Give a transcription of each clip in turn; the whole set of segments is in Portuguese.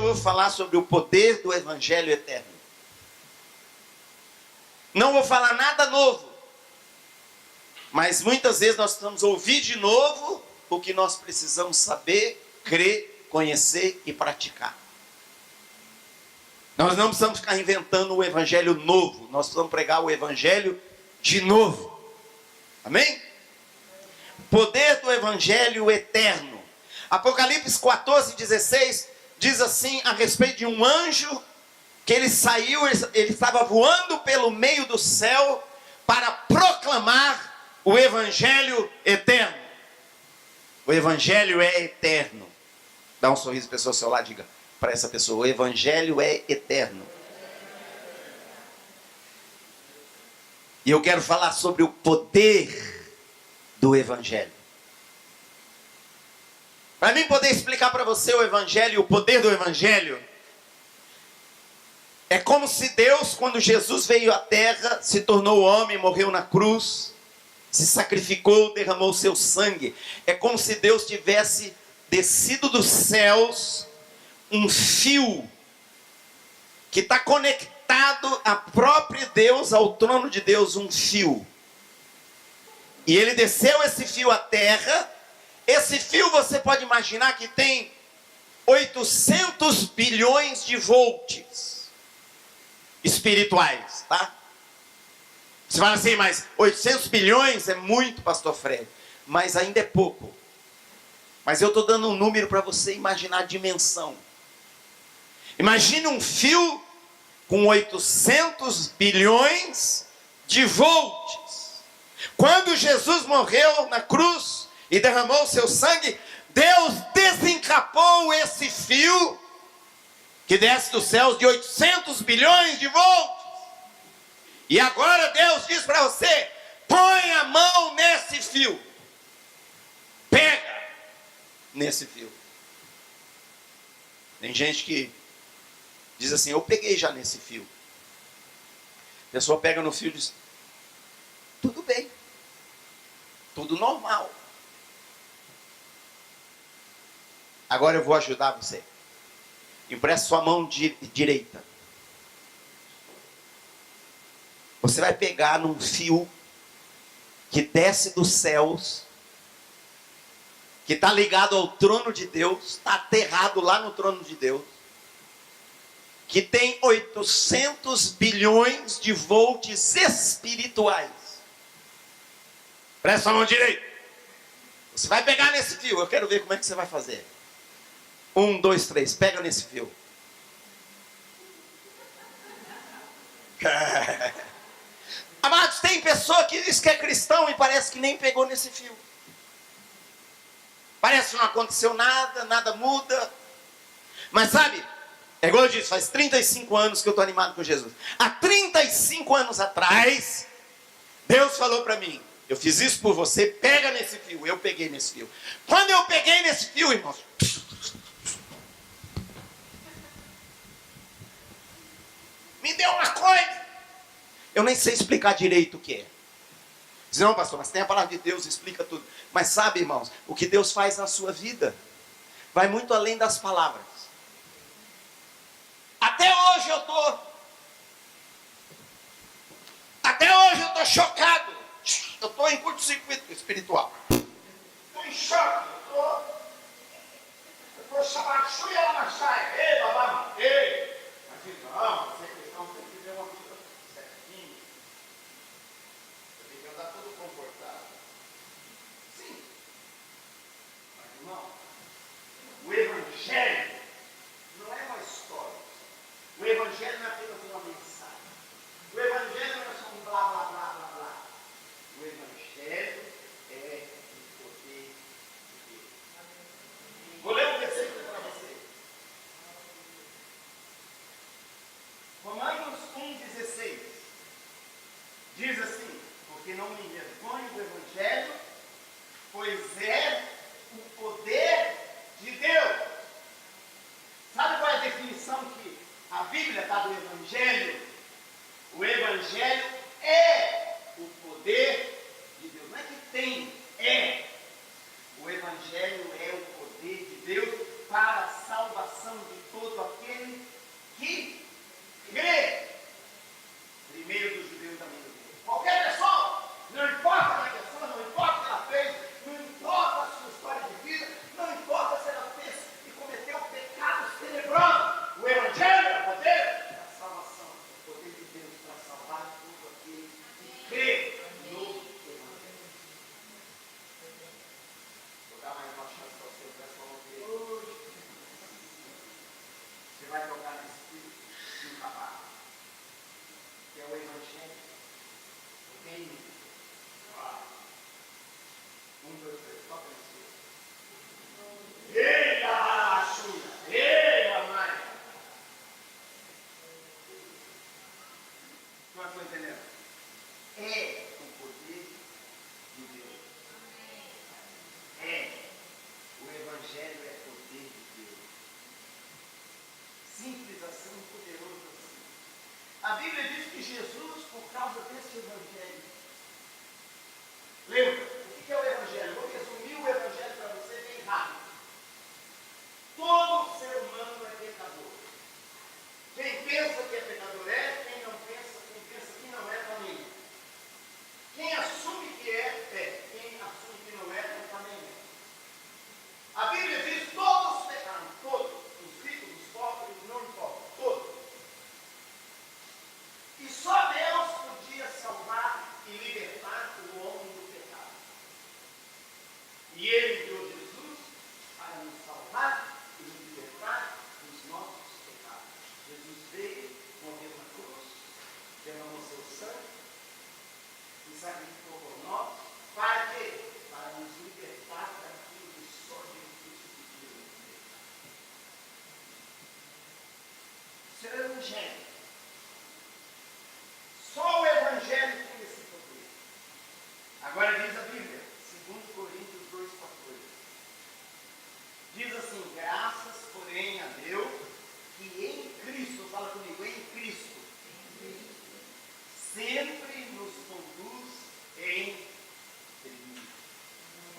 vou falar sobre o poder do Evangelho eterno. Não vou falar nada novo. Mas muitas vezes nós precisamos ouvir de novo o que nós precisamos saber, crer, conhecer e praticar. Nós não precisamos ficar inventando o Evangelho novo. Nós precisamos pregar o Evangelho de novo. Amém? Poder do Evangelho eterno. Apocalipse 14:16 diz assim a respeito de um anjo que ele saiu, ele estava voando pelo meio do céu para proclamar o Evangelho eterno. O Evangelho é eterno. Dá um sorriso para a pessoa ao seu lado, diga para essa pessoa: o Evangelho é eterno. E eu quero falar sobre o poder do Evangelho. Para mim poder explicar para você o Evangelho e o poder do Evangelho, é como se Deus, quando Jesus veio à terra, se tornou homem, morreu na cruz, se sacrificou, derramou seu sangue. É como se Deus tivesse descido dos céus um fio que está conectado a próprio Deus, ao trono de Deus, um fio. E ele desceu esse fio à terra. Esse fio você pode imaginar que tem 800 bilhões de volts espirituais, tá? Você fala assim, mas 800 bilhões é muito, pastor Fred, mas ainda é pouco. Mas eu estou dando um número para você imaginar a dimensão. Imagine um fio com 800 bilhões de volts. Quando Jesus morreu na cruz e derramou o seu sangue, Deus desencapou esse fio que desce dos céus de 800 bilhões de volts. E agora Deus diz para você: põe a mão nesse fio. Pega nesse fio. Tem gente que diz assim: eu peguei já nesse fio. A pessoa pega no fio e diz: tudo bem, tudo normal. Agora eu vou ajudar você. Empresta sua mão direita. Você vai pegar num fio que desce dos céus, que está ligado ao trono de Deus, está aterrado lá no trono de Deus, que tem 800 bilhões de volts espirituais. Presta a mão direita. Você vai pegar nesse fio. Eu quero ver como é que você vai fazer. 1, 2, 3. Pega nesse fio. Amados, tem pessoa que diz que é cristão e parece que nem pegou nesse fio. Parece que não aconteceu nada, nada muda. Mas sabe, é igual eu disse, faz 35 anos que eu estou animado com Jesus. Há 35 anos atrás, Deus falou para mim: eu fiz isso por você, pega nesse fio. Eu peguei nesse fio. Quando eu peguei nesse fio, irmãos, me deu uma coisa. Eu nem sei explicar direito o que é. Diz: não, pastor, mas tem a palavra de Deus, explica tudo. Mas sabe, irmãos, o que Deus faz na sua vida vai muito além das palavras. Até hoje eu estou chocado. Eu estou em curto-circuito espiritual. Estou em choque. Eu estou chamando chuia lá na saia. Ei, babá, ei. Mas não, você é cristão, você tem que viver uma vida certinha. Você tem que andar todo comportado. Sim. Mas, irmão, o Evangelho não é uma história. O Evangelho não é apenas uma mensagem. O Evangelho não é só um blá, blá, blá, blá, blá. O Evangelho é o poder de Deus. Vou ler um versículo para você. Romanos 1,16 diz assim: porque não me envergonho do Evangelho, pois é o poder de Deus. Sabe qual é a definição que a Bíblia dá do Evangelho? O Evangelho é o poder de Deus. Não é que tem, é. O Evangelho é o poder de Deus para a salvação de todo aquele Não estou entendendo? É o poder de Deus. É. O Evangelho é poder de Deus. Simples assim, poderoso assim. A Bíblia diz que Jesus, por causa desse Evangelho, lembra, o que é o Evangelho? Vou resumir o Evangelho para você bem rápido. Todo ser humano é pecador. Quem pensa que é pecador é, quem pensa que não é, também é. Quem assume que é. Quem assume que não é, também é. A Bíblia diz todos pecaram, todos. Os ricos, os pobres, não importa, todos. E só Deus podia salvar e libertar o homem do pecado. E Ele enviou Jesus para nos salvar e nos libertar dos nossos pecados. Jesus veio, morreu na cruz, derramou seu sangue e sacrificou por nós. Para quê? Para nos libertar daquilo que só Jesus podia nos libertar. Isso é o Evangelho. Só o Evangelho tem esse poder. Agora diz a Bíblia, 2 Coríntios 2,14. Diz assim: graças, porém, a Deus, que em Cristo, fala comigo, em Cristo, sempre nos conduz em Cristo.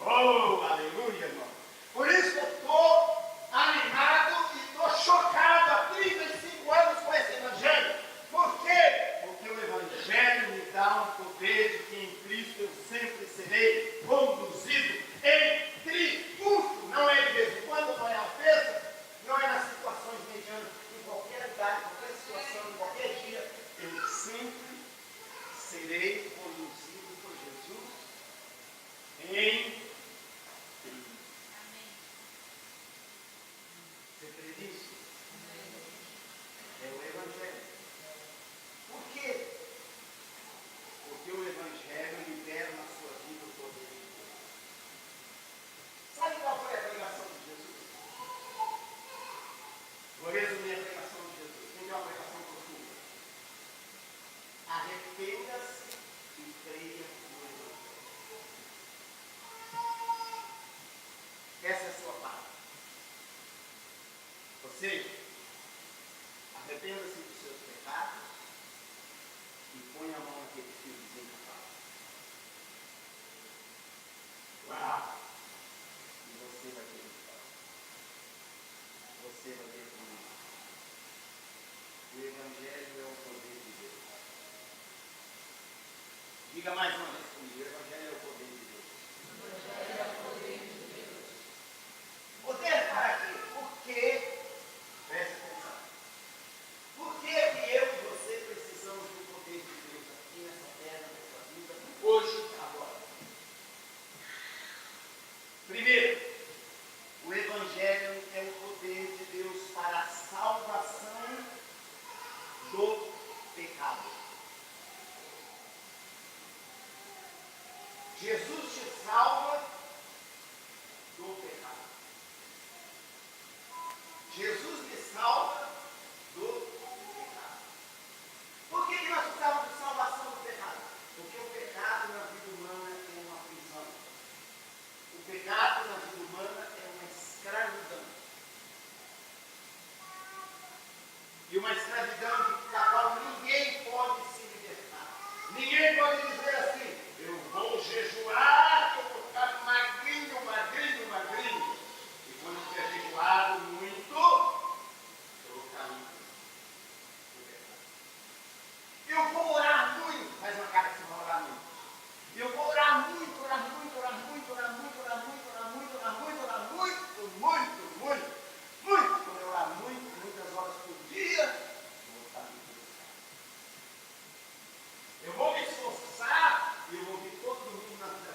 Oh, aleluia, irmão. Por isso que eu estou animado e estou chocado há 35 anos com esse Evangelho. Por quê? Porque o Evangelho me dá um poder de que em Cristo eu sempre serei conduzido em triunfo. Não é de vez em quando, não é às vezes, não é nas situações medianas, em qualquer lugar, em qualquer situação, em qualquer dia, eu sempre serei conduzido por Jesus em Cristo. Você crê nisso? É o Evangelho. Por quê? Porque o Evangelho libera na sua vida o poder de Deus. Sabe qual foi a pregação de Jesus? Vou resumir a pregação de Jesus. Tem uma pregação profunda. Arrependa-se e creia no Evangelho. Essa é a sua parte. Ou seja, arrependa-se dos seus pecados e põe a mão naquele fio desencapado. Uau! E você vai ter vitória. Você vai ter comigo. O Evangelho é o poder de Deus. Diga mais uma vez comigo, o Evangelho é o poder de Deus. O Evangelho é o poder de Deus. Poder para quê? Porque, preste atenção, por que eu e você precisamos do poder de Deus aqui nessa terra, nessa vida, hoje, agora? Primeiro, o Evangelho é o poder de Deus para a salvação do pecado. Jesus te salva do pecado. Jesus me salva do pecado. Por que nós precisamos de salvação do pecado? Porque o pecado na vida humana é uma prisão. O pecado na vida humana é uma escravidão. E uma escravidão da qual ninguém pode se libertar. Ninguém pode dizer assim: eu vou jejuar, que eu vou ficar magrinho, magrinho, magrinho. E quando tiver jejuado muito, eu vou ficar limpo. Eu vou orar muito, faz uma cara que você vai orar muito. Eu vou orar muito, orar muito, orar muito, orar muito, orar muito, orar muito, orar muito, orar muito, muito, muito, muito. Quando eu orar muito, muitas horas por dia, eu vou ficar limpo. Eu vou me esforçar e eu vou vir todo domingo na vida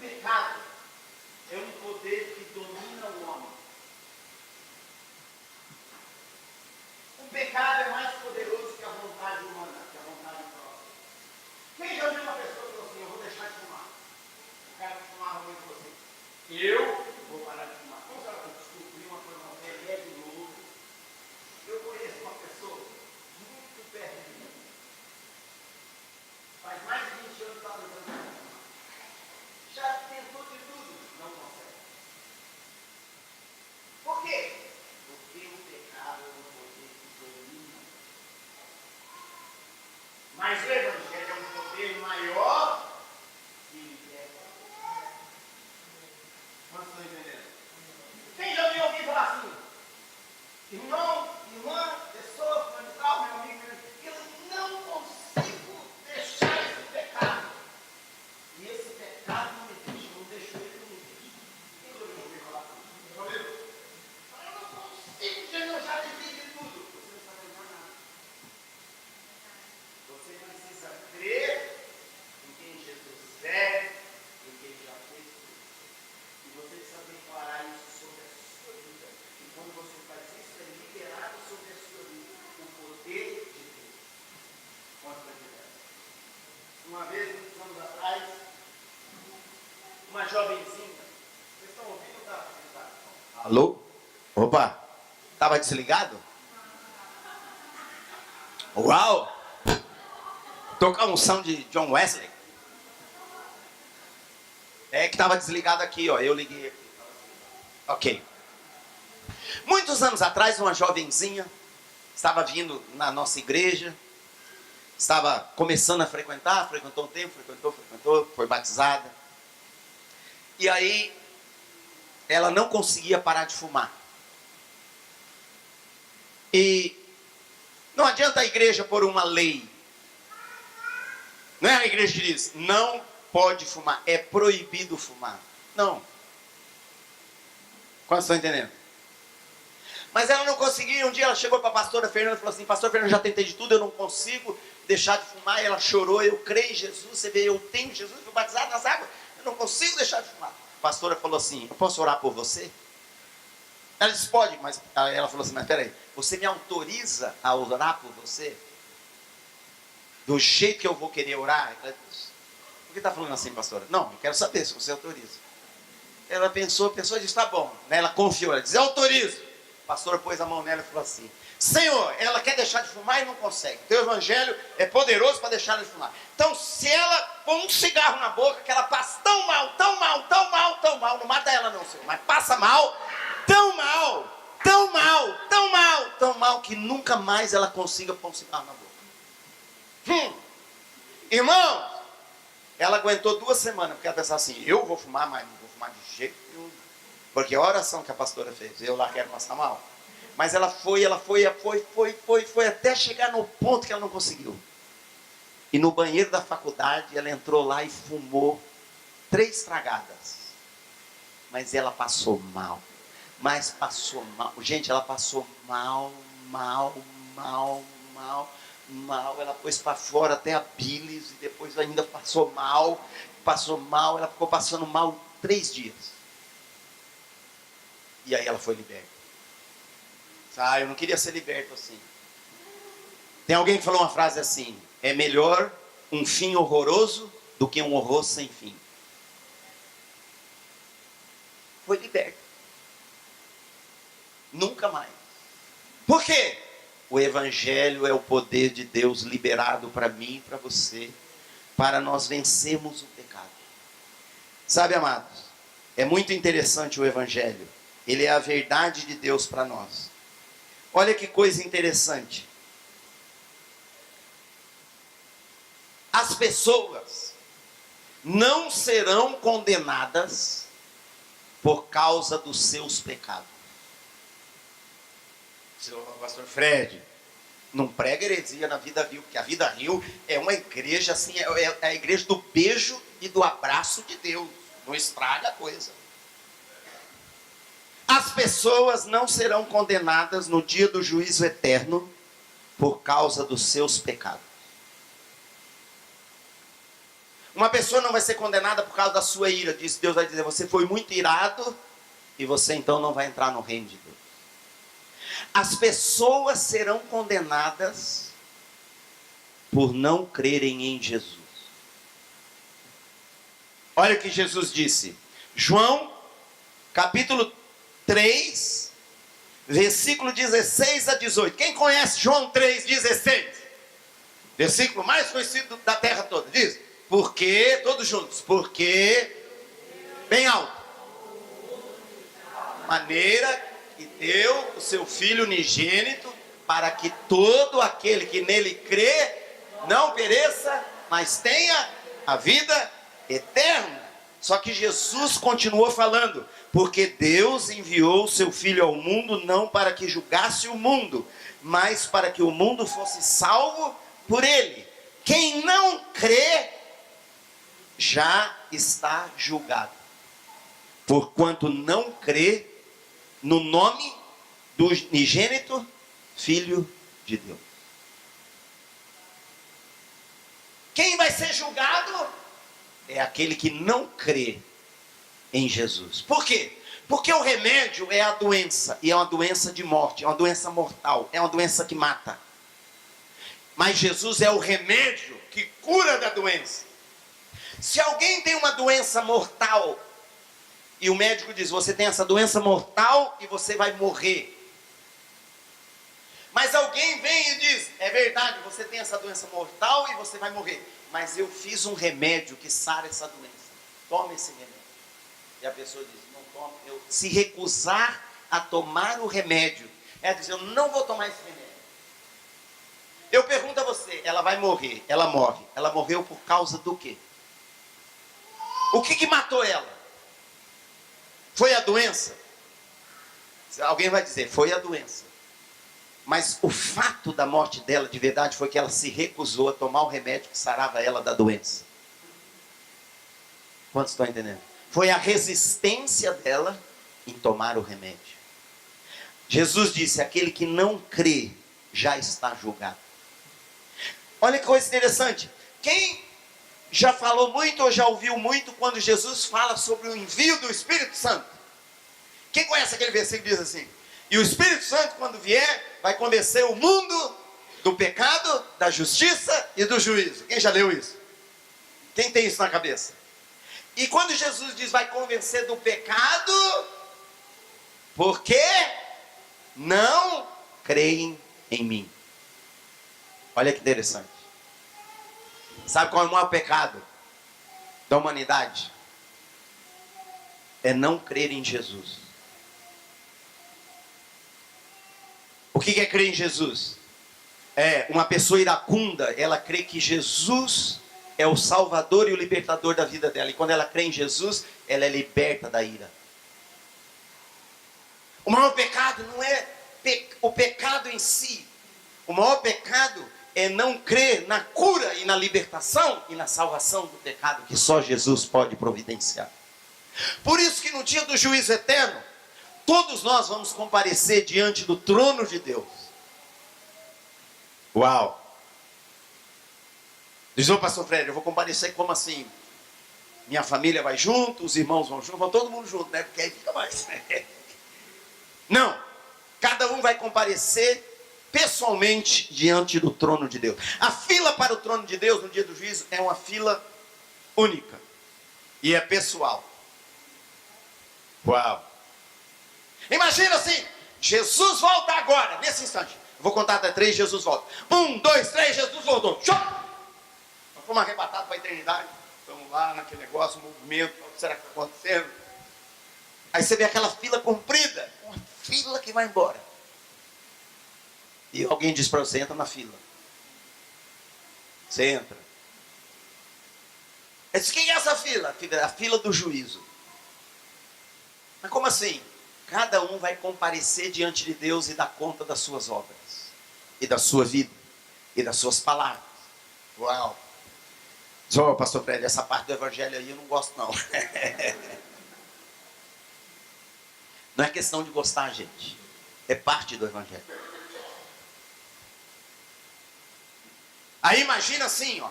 pecado é um poder que domina o homem. O pecado é mais poderoso que a vontade humana, que a vontade própria. Quem já viu uma pessoa que falou assim, eu vou deixar de fumar? O cara fumava muito com você. Eu vou parar de fumar. Como se ela descobriu uma coisa, uma é de novo? Eu conheço uma pessoa muito perto de mim. Faz mais de 20 anos que está tentando fumar. Já tentou de tudo, não consegue. Por quê? Porque o pecado é um poder que domina. Mas o Evangelho é um poder maior que liberta. Quantos estão entendendo? Quem já me ouviu falar assim? Irmão, irmã, pessoa, fundamental, meu amigo, eu não consigo deixar esse pecado. E esse pecado não me deixa, não deixa ele, não me deixa. Quem já me ouviu falar assim? Eu não consigo, eu já decidi tudo. Você não sabe mais nada. Você precisa crer em quem Jesus é, em quem já fez tudo. E você precisa declarar isso sobre a sua vida. E quando você faz isso, é liberado sobre a sua vida o poder de Deus. Quanto vai dizer? Uma vez, muitos anos atrás, uma jovenzinha. Vocês estão ouvindo ou tá desligado? Alô? Opa! Estava desligado? Uau! Tocar um som de John Wesley. É que estava desligado aqui, ó. Eu liguei aqui. Ok. Muitos anos atrás, uma jovenzinha estava vindo na nossa igreja. Estava começando a frequentar, frequentou um tempo, frequentou, foi batizada. E aí, ela não conseguia parar de fumar. E não adianta a igreja pôr uma lei. Não é a igreja que diz, não pode fumar, é proibido fumar. Não. Quantos estão entendendo? Mas ela não conseguia, um dia ela chegou para a pastora Fernanda e falou assim, pastor Fernanda, já tentei de tudo, eu não consigo deixar de fumar. E ela chorou, eu creio em Jesus, você vê, eu tenho Jesus, fui batizado nas águas, eu não consigo deixar de fumar. A pastora falou assim, eu posso orar por você? Ela disse, pode, mas ela falou assim, mas peraí, você me autoriza a orar por você? Do jeito que eu vou querer orar? Ela disse, por que está falando assim, pastora? Não, eu quero saber se você autoriza. Ela pensou e disse, tá bom. Ela confiou, ela disse, eu autorizo. A pastora pôs a mão nela e falou assim, Senhor, ela quer deixar de fumar e não consegue. Teu evangelho é poderoso para deixar ela de fumar. Então, se ela pôr um cigarro na boca, que ela passa tão mal, tão mal, tão mal, tão mal, não mata ela não, Senhor, mas passa mal, tão mal, tão mal, tão mal, tão mal, que nunca mais ela consiga pôr um cigarro na boca. Irmão, ela aguentou 2 semanas, porque ela pensava assim, eu vou fumar, mas não vou fumar de jeito nenhum. Porque a oração que a pastora fez, eu lá quero passar mal. Mas ela foi até chegar no ponto que ela não conseguiu. E no banheiro da faculdade, ela entrou lá e fumou 3 tragadas. Mas ela passou mal. Mas passou mal. Gente, ela passou mal. Ela pôs para fora até a bilis e depois ainda passou mal. Ela ficou passando mal 3 dias. E aí ela foi liberta. Ah, eu não queria ser liberto assim. Tem alguém que falou uma frase assim, é melhor um fim horroroso do que um horror sem fim. Foi liberto. Nunca mais. Por quê? O evangelho é o poder de Deus liberado para mim e para você, para nós vencermos o pecado. Sabe, amados, é muito interessante o evangelho. Ele é a verdade de Deus para nós. Olha que coisa interessante. As pessoas não serão condenadas por causa dos seus pecados. Seu pastor Fred, não prega heresia na Vida Rio, porque a Vida Rio é uma igreja assim, é a igreja do beijo e do abraço de Deus. Não estraga a coisa. As pessoas não serão condenadas no dia do juízo eterno por causa dos seus pecados. Uma pessoa não vai ser condenada por causa da sua ira. Deus vai dizer, você foi muito irado e você então não vai entrar no reino de Deus. As pessoas serão condenadas por não crerem em Jesus. Olha o que Jesus disse. João, capítulo 3, versículo 16 a 18. Quem conhece João 3,16? Versículo mais conhecido da terra toda. Diz, porque, todos juntos, porque, bem alto, maneira que deu o seu Filho unigênito, para que todo aquele que nele crê, não pereça, mas tenha a vida eterna. Só que Jesus continuou falando, porque Deus enviou o seu Filho ao mundo, não para que julgasse o mundo, mas para que o mundo fosse salvo por ele. Quem não crê, já está julgado, porquanto não crê no nome do unigênito Filho de Deus. Quem vai ser julgado é aquele que não crê em Jesus. Por quê? Porque o remédio é a doença, e é uma doença de morte, é uma doença mortal, é uma doença que mata. Mas Jesus é o remédio que cura da doença. Se alguém tem uma doença mortal, e o médico diz, você tem essa doença mortal e você vai morrer. Mas alguém vem e diz, é verdade, você tem essa doença mortal e você vai morrer. Mas eu fiz um remédio que sara essa doença. Tome esse remédio. E a pessoa diz, não tome. Se recusar a tomar o remédio, ela diz, eu não vou tomar esse remédio. Eu pergunto a você, ela vai morrer, ela morre. Ela morreu por causa do quê? O que matou ela? Foi a doença? Alguém vai dizer, foi a doença. Mas o fato da morte dela, de verdade, foi que ela se recusou a tomar o remédio que sarava ela da doença. Quantos estão entendendo? Foi a resistência dela em tomar o remédio. Jesus disse, aquele que não crê, já está julgado. Olha que coisa interessante. Quem já falou muito ou já ouviu muito quando Jesus fala sobre o envio do Espírito Santo? Quem conhece aquele versículo que diz assim, e o Espírito Santo quando vier, vai convencer o mundo do pecado, da justiça e do juízo. Quem já leu isso? Quem tem isso na cabeça? E quando Jesus diz, vai convencer do pecado, porque não creem em mim. Olha que interessante. Sabe qual é o maior pecado da humanidade? É não crer em Jesus. O que é crer em Jesus? É uma pessoa iracunda, ela crê que Jesus é o salvador e o libertador da vida dela. E quando ela crê em Jesus, ela é liberta da ira. O maior pecado não é o pecado em si. O maior pecado é não crer na cura e na libertação e na salvação do pecado que só Jesus pode providenciar. Por isso que no dia do juízo eterno, todos nós vamos comparecer diante do trono de Deus. Uau! Diz, ô pastor Fred, eu vou comparecer como assim? Minha família vai junto, os irmãos vão junto, vão todo mundo junto, né? Porque aí fica mais. Não, cada um vai comparecer pessoalmente diante do trono de Deus. A fila para o trono de Deus no dia do juízo é uma fila única. E é pessoal. Uau! Imagina assim, Jesus volta agora, nesse instante. Eu vou contar até 3, Jesus volta. 1, 2, 3, Jesus voltou. Show! Nós fomos arrebatados para a eternidade. Estamos lá naquele negócio, movimento, o que será que está acontecendo? Aí você vê aquela fila comprida, uma fila que vai embora. E alguém diz para você, entra na fila. Você entra. Eu disse, quem é essa fila? A fila do juízo. Mas como assim? Cada um vai comparecer diante de Deus e dar conta das suas obras. E da sua vida. E das suas palavras. Uau! Diz, ô pastor Fred, essa parte do evangelho aí eu não gosto não. Não é questão de gostar, gente. É parte do evangelho. Aí imagina assim, ó.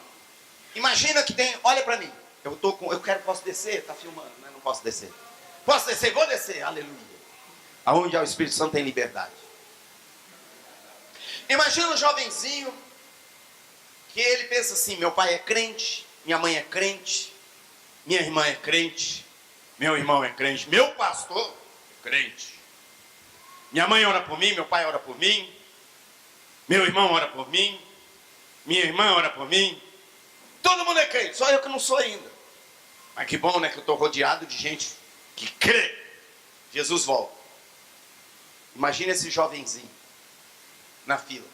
Imagina que tem, olha para mim. Posso descer? Tá filmando, né? Não posso descer. Posso descer? Vou descer. Aleluia. Aonde há o Espírito Santo tem liberdade. Imagina um jovenzinho que ele pensa assim: meu pai é crente, minha mãe é crente, minha irmã é crente, meu irmão é crente, meu pastor é crente. Minha mãe ora por mim, meu pai ora por mim, meu irmão ora por mim, minha irmã ora por mim. Todo mundo é crente, só eu que não sou ainda. Mas que bom, né, que eu estou rodeado de gente que crê. Jesus volta. Imagina esse jovenzinho na fila.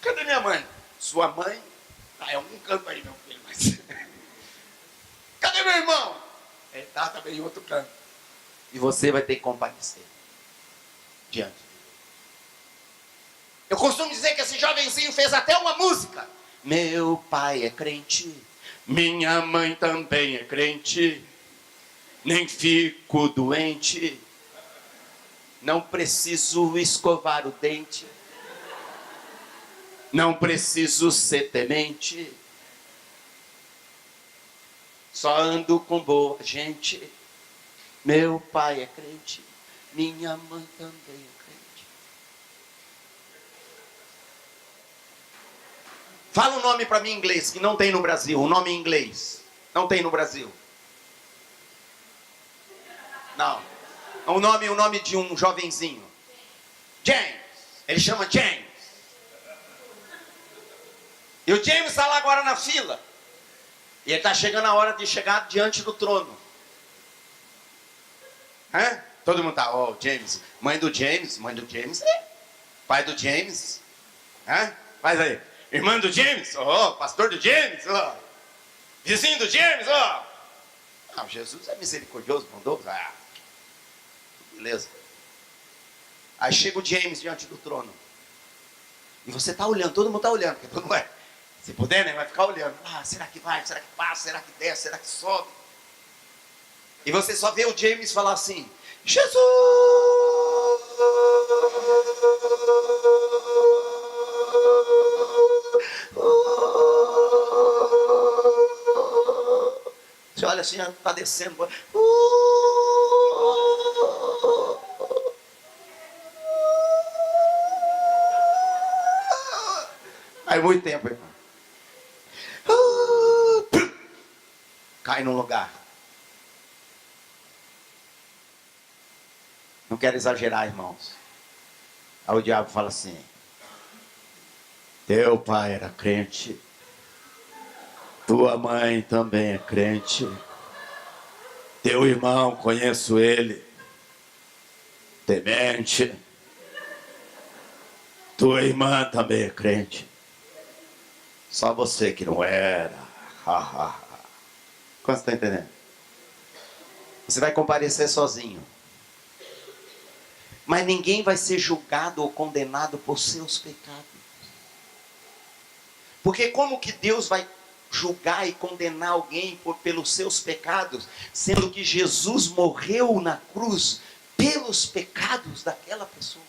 Cadê minha mãe? Sua mãe? Tá em algum canto aí, meu filho. Mas... Cadê meu irmão? Ele tá também em outro canto. E você vai ter que comparecer diante dele. Eu costumo dizer que esse jovenzinho fez até uma música. Meu pai é crente, minha mãe também é crente, nem fico doente, não preciso escovar o dente, não preciso ser temente, só ando com boa gente. Meu pai é crente, minha mãe também é crente. Fala um nome para mim em inglês que não tem no Brasil. Um nome em inglês. Não tem no Brasil. Não. O nome de um jovenzinho. James. Ele chama James. E o James está lá agora na fila. E ele está chegando a hora de chegar diante do trono. Hã? Todo mundo está, James. Mãe do James é. Pai do James. Hã? Faz aí. Irmã do James, pastor do James, vizinho do James, Não, Jesus é misericordioso, bondoso, beleza. Aí chega o James diante do trono. E você está olhando, todo mundo está olhando, porque todo mundo vai, se puder, né, vai ficar olhando. Será que vai, será que passa, será que desce, será que sobe? E você só vê o James falar assim: Jesus! Você olha assim, está descendo. Aí muito tempo, irmão. Cai num lugar. Não quero exagerar, irmãos. Aí o diabo fala assim: teu pai era crente, tua mãe também é crente, teu irmão, conheço ele, temente, tua irmã também é crente, só você que não era. Quanto você está entendendo? Você vai comparecer sozinho, mas ninguém vai ser julgado ou condenado por seus pecados. Porque como que Deus vai julgar e condenar alguém pelos seus pecados, sendo que Jesus morreu na cruz pelos pecados daquela pessoa?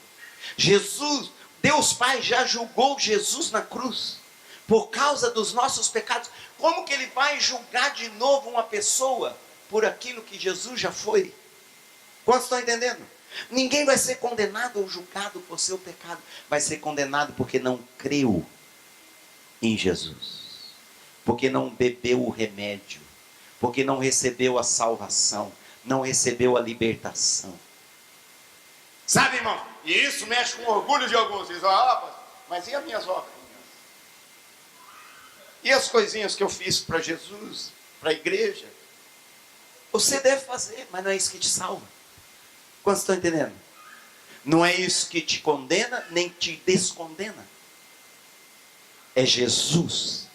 Jesus, Deus Pai já julgou Jesus na cruz por causa dos nossos pecados. Como que ele vai julgar de novo uma pessoa por aquilo que Jesus já foi? Quantos estão entendendo? Ninguém vai ser condenado ou julgado por seu pecado. Vai ser condenado porque não creu em Jesus, porque não bebeu o remédio, porque não recebeu a salvação, não recebeu a libertação. Sabe, irmão? E isso mexe com o orgulho de alguns. Dizem: mas e as minhas obras? E as coisinhas que eu fiz para Jesus, para a igreja? Você deve fazer, mas não é isso que te salva. Quantos estão entendendo? Não é isso que te condena, nem te descondena. É Jesus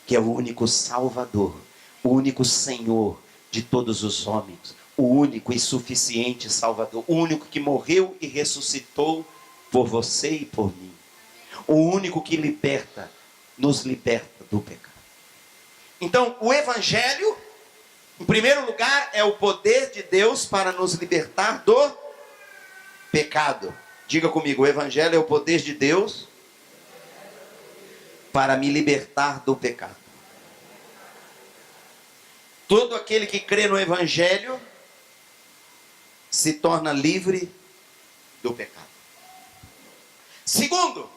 que é o único Salvador, o único Senhor de todos os homens, o único e suficiente Salvador, o único que morreu e ressuscitou por você e por mim, o único que liberta, nos liberta do pecado. Então, o Evangelho, em primeiro lugar, é o poder de Deus para nos libertar do pecado. Diga comigo, o evangelho é o poder de Deus para me libertar do pecado. Todo aquele que crê no evangelho se torna livre do pecado. Segundo,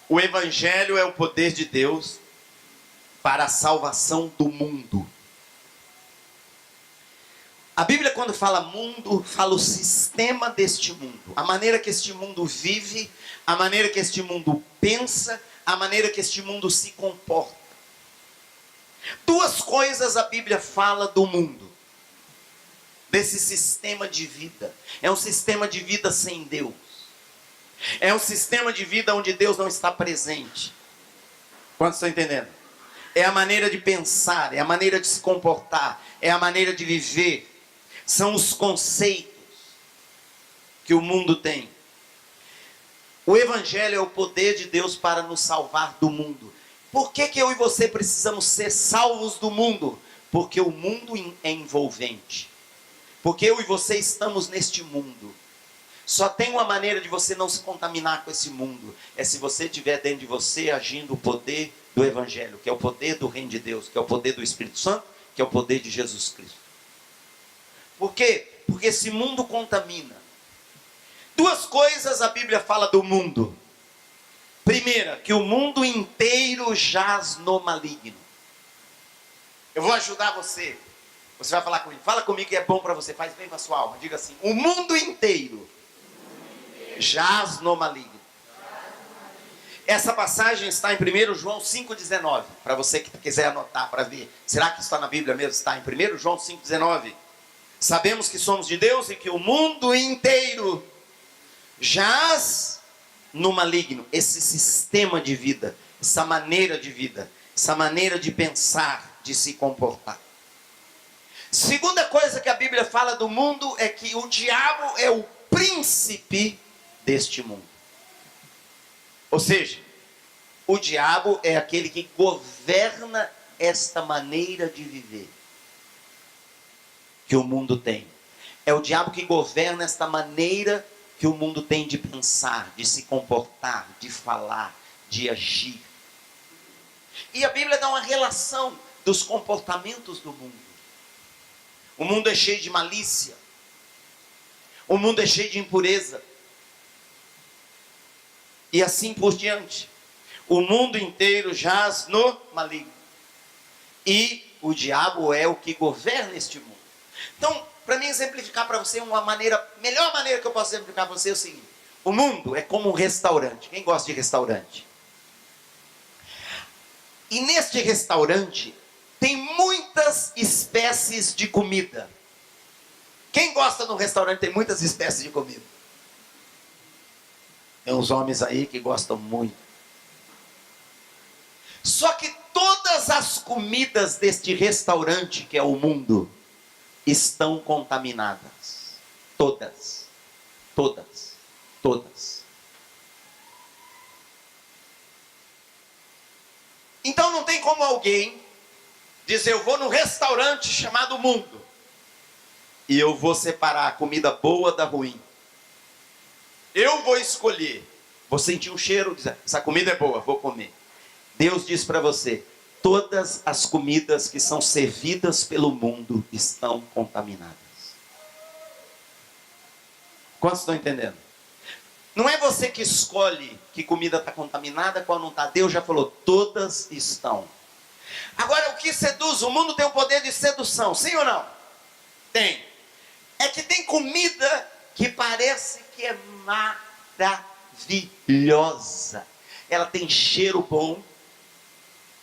o evangelho é o poder de Deus para a salvação do mundo. A Bíblia, quando fala mundo, fala o sistema deste mundo. A maneira que este mundo vive, a maneira que este mundo pensa, a maneira que este mundo se comporta. Duas coisas a Bíblia fala do mundo. Desse sistema de vida. É um sistema de vida sem Deus. É um sistema de vida onde Deus não está presente. Quantos estão entendendo? É a maneira de pensar, é a maneira de se comportar, é a maneira de viver. São os conceitos que o mundo tem. O evangelho é o poder de Deus para nos salvar do mundo. Por que eu e você precisamos ser salvos do mundo? Porque o mundo é envolvente. Porque eu e você estamos neste mundo. Só tem uma maneira de você não se contaminar com esse mundo. É se você tiver dentro de você agindo o poder do evangelho, que é o poder do reino de Deus, que é o poder do Espírito Santo, que é o poder de Jesus Cristo. Por quê? Porque esse mundo contamina. Duas coisas a Bíblia fala do mundo. Primeira, que o mundo inteiro jaz no maligno. Eu vou ajudar você. Você vai falar comigo. Fala comigo que é bom para você. Faz bem para a sua alma. Diga assim. O mundo inteiro jaz no maligno. Essa passagem está em 1 João 5,19. Para você que quiser anotar para ver. Será que está na Bíblia mesmo? Está em 1 João 5,19. Sabemos que somos de Deus e que o mundo inteiro jaz no maligno. Esse sistema de vida, essa maneira de vida, essa maneira de pensar, de se comportar. Segunda coisa que a Bíblia fala do mundo é que o diabo é o príncipe deste mundo. Ou seja, o diabo é aquele que governa esta maneira de viver que o mundo tem. É o diabo que governa esta maneira que o mundo tem de pensar, de se comportar, de falar, de agir. E a Bíblia dá uma relação dos comportamentos do mundo. O mundo é cheio de malícia. O mundo é cheio de impureza. E assim por diante. O mundo inteiro jaz no maligno. E o diabo é o que governa este mundo. Então, para mim exemplificar para você melhor maneira que eu posso exemplificar para você é o seguinte. O mundo é como um restaurante. Quem gosta de restaurante? E neste restaurante tem muitas espécies de comida. Quem gosta de um restaurante tem muitas espécies de comida? Tem uns homens aí que gostam muito. Só que todas as comidas deste restaurante que é o mundo estão contaminadas. Todas. Todas. Todas. Então não tem como alguém dizer, eu vou num restaurante chamado mundo e eu vou separar a comida boa da ruim. Eu vou escolher. Vou sentir um cheiro, dizer, essa comida é boa, vou comer. Deus diz para você, todas as comidas que são servidas pelo mundo estão contaminadas. Quantos estão entendendo? Não é você que escolhe que comida está contaminada, qual não está. Deus já falou, todas estão. Agora, o que seduz? O mundo tem o poder de sedução, sim ou não? Tem. É que tem comida que parece que é maravilhosa. Ela tem cheiro bom.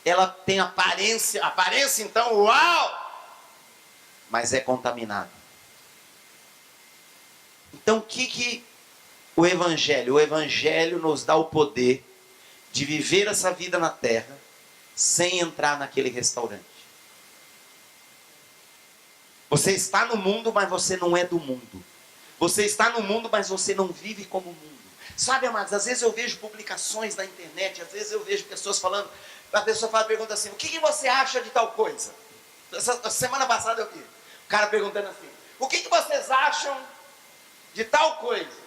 Ela tem aparência então, uau! Mas é contaminada. Então o que o Evangelho? O Evangelho nos dá o poder de viver essa vida na terra sem entrar naquele restaurante. Você está no mundo, mas você não é do mundo. Você está no mundo, mas você não vive como o mundo. Sabe, amados, às vezes eu vejo publicações na internet, às vezes eu vejo pessoas falando, a pessoa pergunta assim, o que você acha de tal coisa? Essa semana passada eu vi, o cara perguntando assim, o que vocês acham de tal coisa?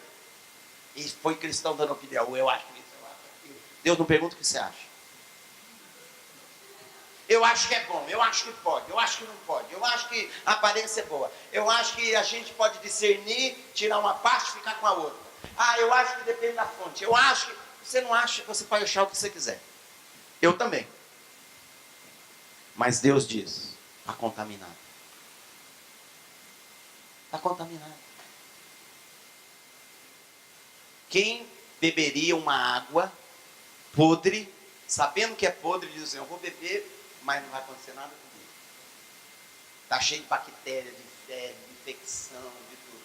E foi cristão dando opinião. Eu acho isso, eu acho aquilo. Deus não pergunta o que você acha. Eu acho que é bom, eu acho que pode, eu acho que não pode, eu acho que a aparência é boa, eu acho que a gente pode discernir, tirar uma parte e ficar com a outra. Ah, eu acho que depende da fonte, eu acho que... Você não acha, você pode achar o que você quiser. Eu também. Mas Deus diz, está contaminado. Está contaminado. Quem beberia uma água podre, sabendo que é podre, diz assim, eu vou beber, mas não vai acontecer nada comigo. Está cheio de bactérias, de febre, de infecção, de tudo.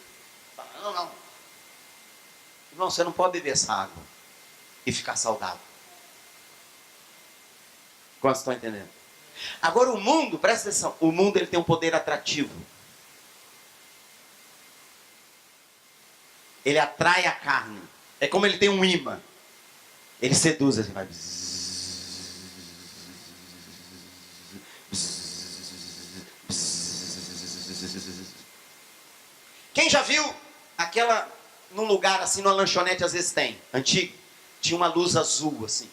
Fala, não. Irmão, você não pode beber essa água e ficar saudável. Quantos estão entendendo? Agora o mundo, presta atenção, o mundo ele tem um poder atrativo. Ele atrai a carne. É como ele tem um imã. Ele seduz, assim, vai... Quem já viu aquela, num lugar assim, numa lanchonete, às vezes tem, antigo, tinha uma luz azul assim.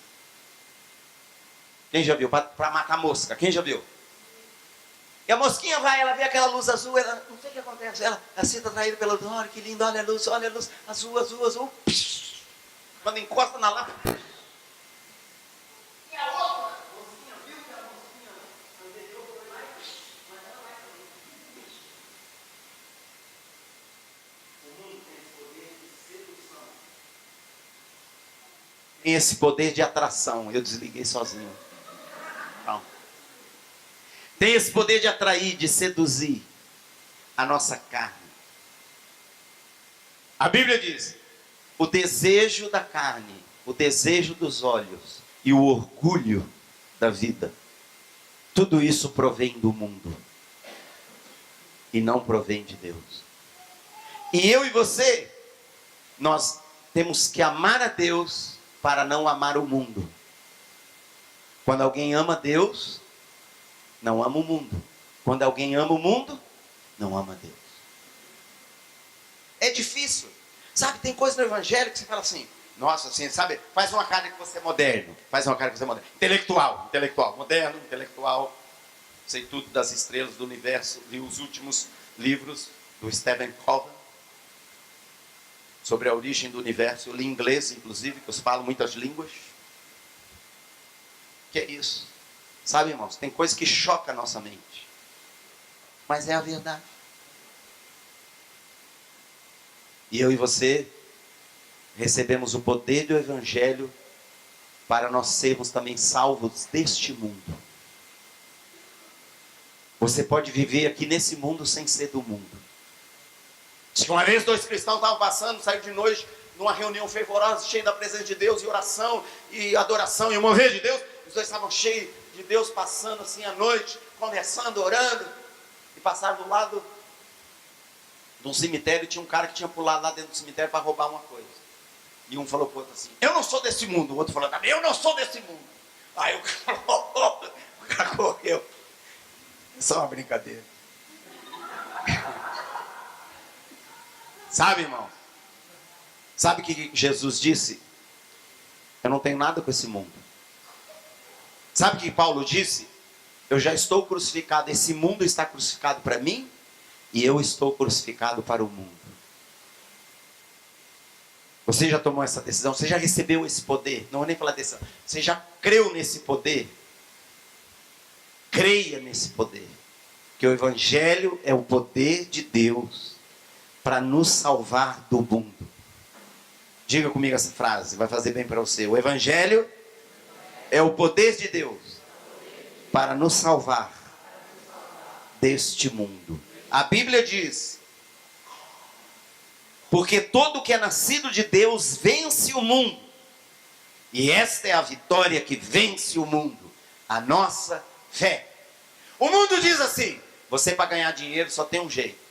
Quem já viu? Para matar mosca. Quem já viu? E a mosquinha vai, ela vê aquela luz azul, ela não sei o que acontece, ela se sente atraída pela luz, olha que lindo, olha a luz, azul, azul, azul. Quando encosta na lâmpada. E a outra mosquinha viu que a mosquinha anterior foi lá e mas ela vai também. O mundo tem esse poder de sedução. Tem esse poder de atração. Eu desliguei sozinho. Não. Tem esse poder de atrair, de seduzir a nossa carne. A Bíblia diz: o desejo da carne, o desejo dos olhos e o orgulho da vida, tudo isso provém do mundo e não provém de Deus. E eu e você, nós temos que amar a Deus para não amar o mundo. Quando alguém ama Deus, não ama o mundo. Quando alguém ama o mundo, não ama Deus. É difícil. Sabe, tem coisa no evangelho que você fala assim, nossa, assim, sabe, faz uma cara que você é moderno. Faz uma cara que você é moderno. Intelectual. Moderno, intelectual. Sei tudo das estrelas do universo. Li os últimos livros do Stephen Covey sobre a origem do universo. Eu li em inglês, inclusive, que eu falo muitas línguas. Que é isso? Sabe, irmãos, tem coisa que choca a nossa mente. Mas é a verdade. E eu e você recebemos o poder do Evangelho para nós sermos também salvos deste mundo. Você pode viver aqui nesse mundo sem ser do mundo. Diz que uma vez 2 cristãos estavam passando, saíram de noite, numa reunião fervorosa, cheia da presença de Deus, e oração, e adoração, e o mover de Deus. Os 2 estavam cheios de Deus, passando assim à noite, conversando, orando, e passaram do lado de um cemitério, e tinha um cara que tinha pulado lá dentro do cemitério para roubar uma coisa. E um falou para o outro assim, eu não sou desse mundo. O outro falou, eu não sou desse mundo. Aí o cara falou, o cara correu. É só uma brincadeira. Sabe, irmão? Sabe o que Jesus disse? Eu não tenho nada com esse mundo. Sabe o que Paulo disse? Eu já estou crucificado. Esse mundo está crucificado para mim e eu estou crucificado para o mundo. Você já tomou essa decisão? Você já recebeu esse poder? Não vou nem falar decisão. Você já creu nesse poder? Creia nesse poder. Que o Evangelho é o poder de Deus para nos salvar do mundo. Diga comigo essa frase, vai fazer bem para você. O Evangelho é o poder de Deus para nos salvar deste mundo. A Bíblia diz: porque todo que é nascido de Deus vence o mundo. E esta é a vitória que vence o mundo, a nossa fé. O mundo diz assim: você para ganhar dinheiro só tem um jeito.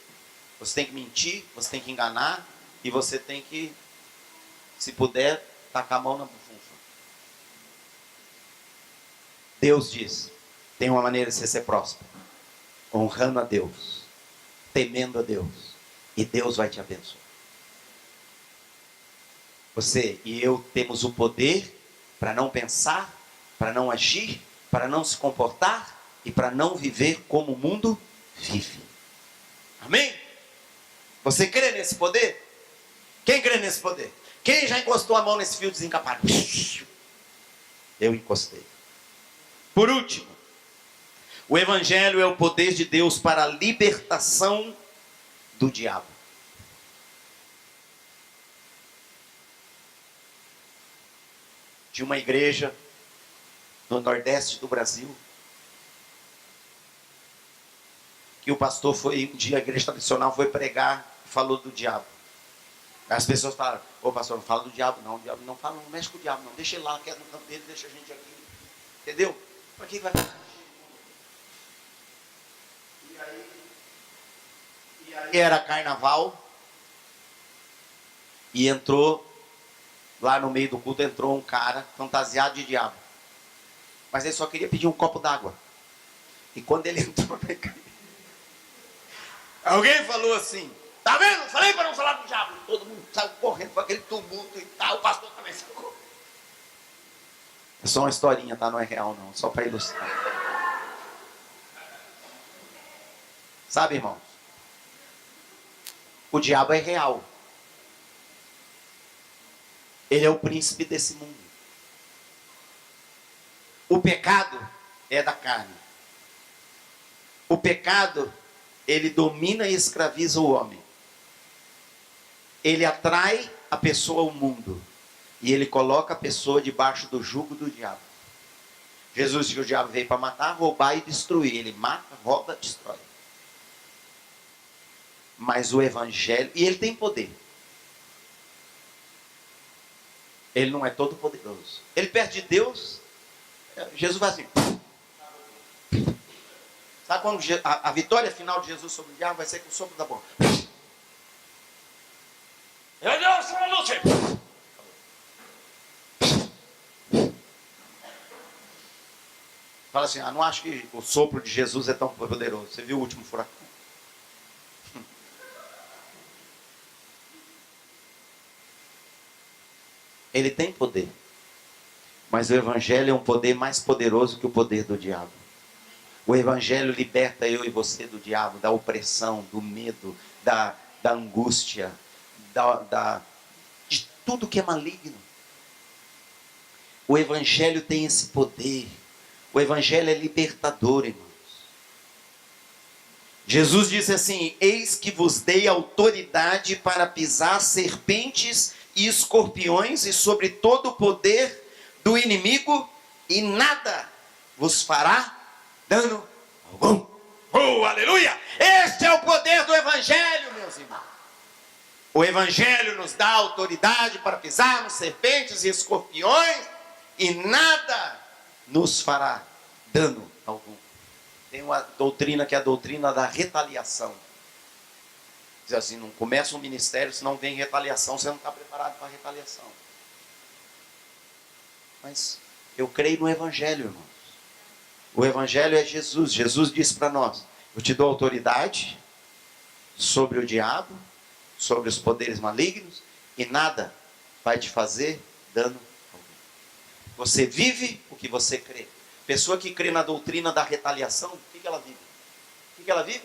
Você tem que mentir, você tem que enganar e você tem que, se puder, tacar a mão na bufunfa. Deus diz: tem uma maneira de você ser próspero, honrando a Deus, temendo a Deus, e Deus vai te abençoar. Você e eu temos o poder para não pensar, para não agir, para não se comportar e para não viver como o mundo vive. Amém? Você crê nesse poder? Quem crê nesse poder? Quem já encostou a mão nesse fio desencapado? Eu encostei. Por último, o Evangelho é o poder de Deus para a libertação do diabo. De uma igreja no Nordeste do Brasil, que o pastor foi, um dia a igreja tradicional foi pregar e falou do diabo. As pessoas falaram: ô pastor, não fala do diabo não, o diabo não fala, não mexe com o diabo não, deixa ele lá, quer no canto dele, deixa a gente aqui. Entendeu? Para que vai ficar? E aí era carnaval, e entrou, lá no meio do culto, entrou um cara fantasiado de diabo. Mas ele só queria pedir um copo d'água. E quando ele entrou na igreja, alguém falou assim: tá vendo? Falei para não falar do diabo. Todo mundo saiu correndo com aquele tumulto e tal. O pastor também saiu. É só uma historinha, tá? Não é real não, só para ilustrar. Sabe, irmãos? O diabo é real. Ele é o príncipe desse mundo. O pecado é da carne. O pecado, ele domina e escraviza o homem. Ele atrai a pessoa ao mundo. E ele coloca a pessoa debaixo do jugo do diabo. Jesus disse que o diabo veio para matar, roubar e destruir. Ele mata, rouba, destrói. Mas o Evangelho, e ele tem poder. Ele não é todo poderoso. Ele perto de Deus, Jesus vai assim. Sabe quando a vitória final de Jesus sobre o diabo vai ser com o sopro da boca? Meu Deus, você. Fala assim: não acho que o sopro de Jesus é tão poderoso. Você viu o último furacão? Ele tem poder. Mas o Evangelho é um poder mais poderoso que o poder do diabo. O Evangelho liberta eu e você do diabo, da opressão, do medo, da angústia, de tudo que é maligno. O Evangelho tem esse poder. O Evangelho é libertador, irmãos. Jesus disse assim: eis que vos dei autoridade para pisar serpentes e escorpiões e sobre todo o poder do inimigo, e nada vos fará dano algum. Oh, aleluia! Este é o poder do Evangelho, meus irmãos. O Evangelho nos dá autoridade para pisarmos serpentes e escorpiões, e nada nos fará dano algum. Tem uma doutrina que é a doutrina da retaliação. Diz assim: não começa um ministério se não vem retaliação, você não está preparado para a retaliação. Mas eu creio no Evangelho, irmãos. O Evangelho é Jesus. Jesus disse para nós: eu te dou autoridade sobre o diabo, sobre os poderes malignos, e nada vai te fazer dano algum. Você vive o que você crê. Pessoa que crê na doutrina da retaliação, o que ela vive? O que ela vive?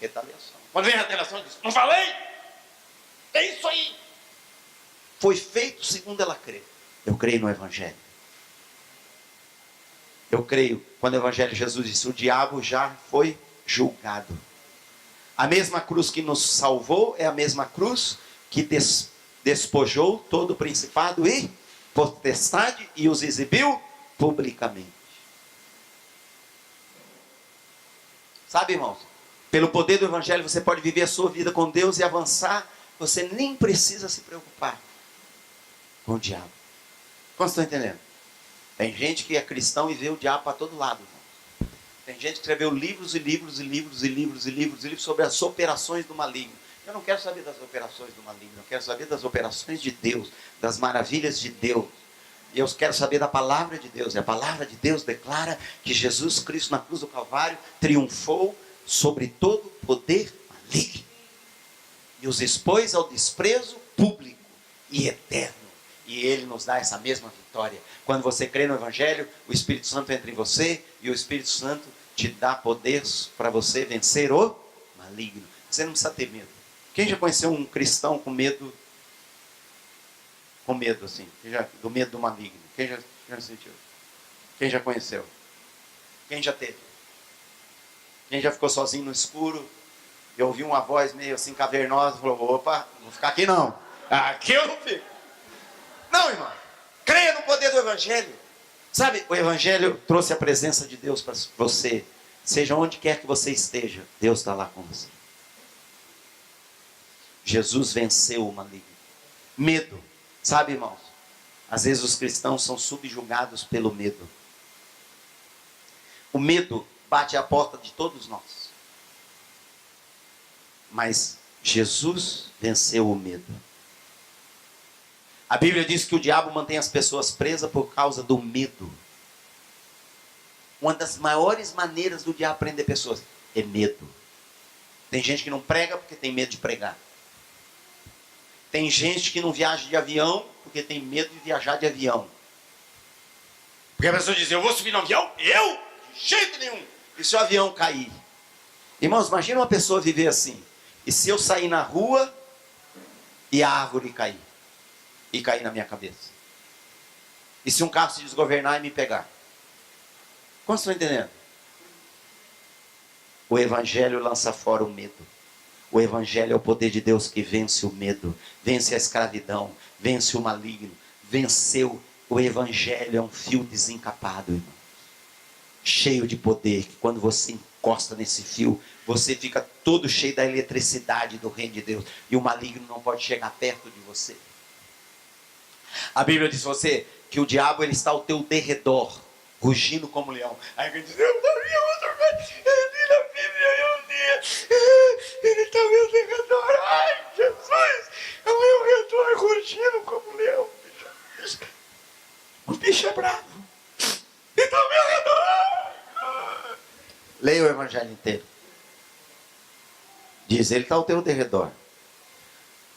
Retaliação. Quando vem a retaliação, diz: não falei? É isso aí. Foi feito segundo ela crê. Eu creio no Evangelho. Eu creio, quando o Evangelho Jesus disse: o diabo já foi julgado. A mesma cruz que nos salvou é a mesma cruz que despojou todo o principado e potestade e os exibiu publicamente. Sabe, irmãos? Pelo poder do Evangelho você pode viver a sua vida com Deus e avançar. Você nem precisa se preocupar com o diabo. Como estão entendendo? Tem gente que é cristão e vê o diabo para todo lado, irmãos. Tem gente que escreveu livros e livros e livros e livros e livros e livros sobre as operações do maligno. Eu não quero saber das operações do maligno. Eu quero saber das operações de Deus, das maravilhas de Deus. E eu quero saber da palavra de Deus. E a palavra de Deus declara que Jesus Cristo na cruz do Calvário triunfou sobre todo o poder maligno e os expôs ao desprezo público. e eterno. E Ele nos dá essa mesma vitória. Quando você crê no Evangelho, o Espírito Santo entra em você e o Espírito Santo te dá poder para você vencer o maligno. Você não precisa ter medo. Quem já conheceu um cristão com medo? Com medo, assim. Do medo do maligno. Quem já sentiu? Quem já conheceu? Quem já teve? Quem já ficou sozinho no escuro e ouviu uma voz meio assim cavernosa e falou: opa, não vou ficar aqui não. Aqui eu não fico. Não, irmão. Creia no poder do Evangelho. Sabe, o Evangelho trouxe a presença de Deus para você. Seja onde quer que você esteja, Deus está lá com você. Jesus venceu o maligno. Medo. Sabe, irmãos, às vezes os cristãos são subjugados pelo medo. O medo bate à porta de todos nós. Mas Jesus venceu o medo. A Bíblia diz que o diabo mantém as pessoas presas por causa do medo. Uma das maiores maneiras do diabo prender pessoas é medo. Tem gente que não prega porque tem medo de pregar. Tem gente que não viaja de avião porque tem medo de viajar de avião. Porque a pessoa diz: eu vou subir no avião? Eu? De jeito nenhum. E se o avião cair? Irmãos, imagina uma pessoa viver assim. E se eu sair na rua e a árvore cair? E cair na minha cabeça? E se um carro se desgovernar e me pegar? Como vocês estão entendendo? O Evangelho lança fora o medo. O Evangelho é o poder de Deus que vence o medo, vence a escravidão, vence o maligno, venceu. O Evangelho é um fio desencapado, irmão, cheio de poder, que quando você encosta nesse fio, você fica todo cheio da eletricidade do reino de Deus, e o maligno não pode chegar perto de você. A Bíblia diz você que o diabo ele está ao teu derredor, rugindo como leão. Aí ele diz: eu li outra vez, eu li na Bíblia, eu li, ele está ao meu derredor. Ai, Jesus, ao meu redor, rugindo como leão. O bicho é bravo. Ele está ao meu redor. Leia o Evangelho inteiro. Diz: ele está ao teu derredor,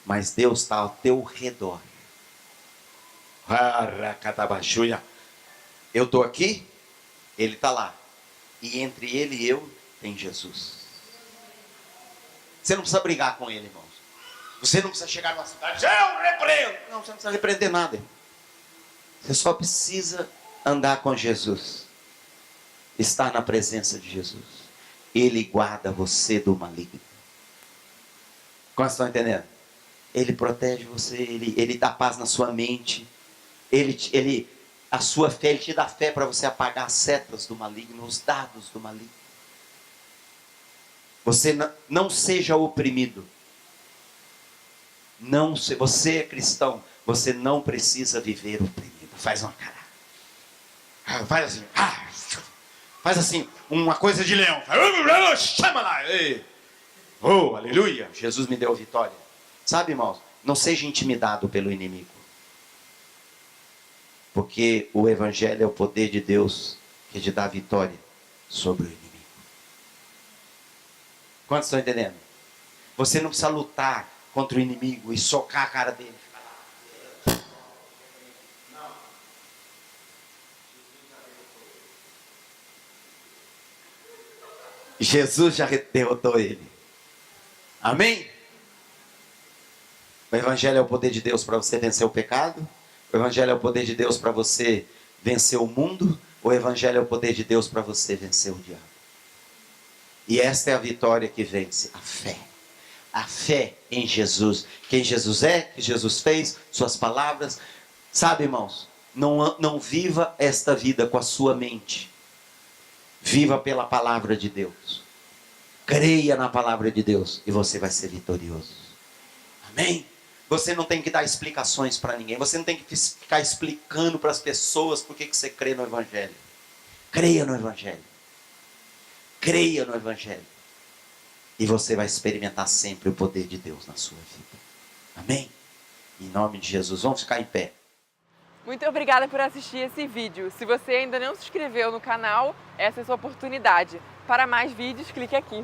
mas Deus está ao teu redor. Eu estou aqui, ele está lá. E entre ele e eu tem Jesus. Você não precisa brigar com ele, irmãos. Você não precisa chegar numa cidade e dizer: eu repreendo. Não, você não precisa repreender nada, irmão. Você só precisa andar com Jesus. Estar na presença de Jesus. Ele guarda você do maligno. Como vocês estão entendendo? Ele protege você, ele dá paz na sua mente. A sua fé, ele te dá fé para você apagar as setas do maligno, os dados do maligno. Você não seja oprimido. Você é cristão, você não precisa viver oprimido. Faz uma cara. Faz assim. Faz assim, uma coisa de leão. Chama lá. Oh, aleluia. Jesus me deu vitória. Sabe, irmãos, não seja intimidado pelo inimigo. Porque o Evangelho é o poder de Deus que te dá vitória sobre o inimigo. Quantos estão entendendo? Você não precisa lutar contra o inimigo e socar a cara dele. Não. Jesus já derrotou ele. Amém? O Evangelho é o poder de Deus para você vencer o pecado. O Evangelho é o poder de Deus para você vencer o mundo. O Evangelho é o poder de Deus para você vencer o diabo. E esta é a vitória que vence, a fé. A fé em Jesus. Quem Jesus é, que Jesus fez, suas palavras. Sabe, irmãos, não viva esta vida com a sua mente. Viva pela palavra de Deus. Creia na palavra de Deus e você vai ser vitorioso. Amém? Você não tem que dar explicações para ninguém. Você não tem que ficar explicando para as pessoas por que você crê no Evangelho. Creia no Evangelho. Creia no Evangelho. E você vai experimentar sempre o poder de Deus na sua vida. Amém? Em nome de Jesus. Vamos ficar em pé. Muito obrigada por assistir esse vídeo. Se você ainda não se inscreveu no canal, essa é a sua oportunidade. Para mais vídeos, clique aqui.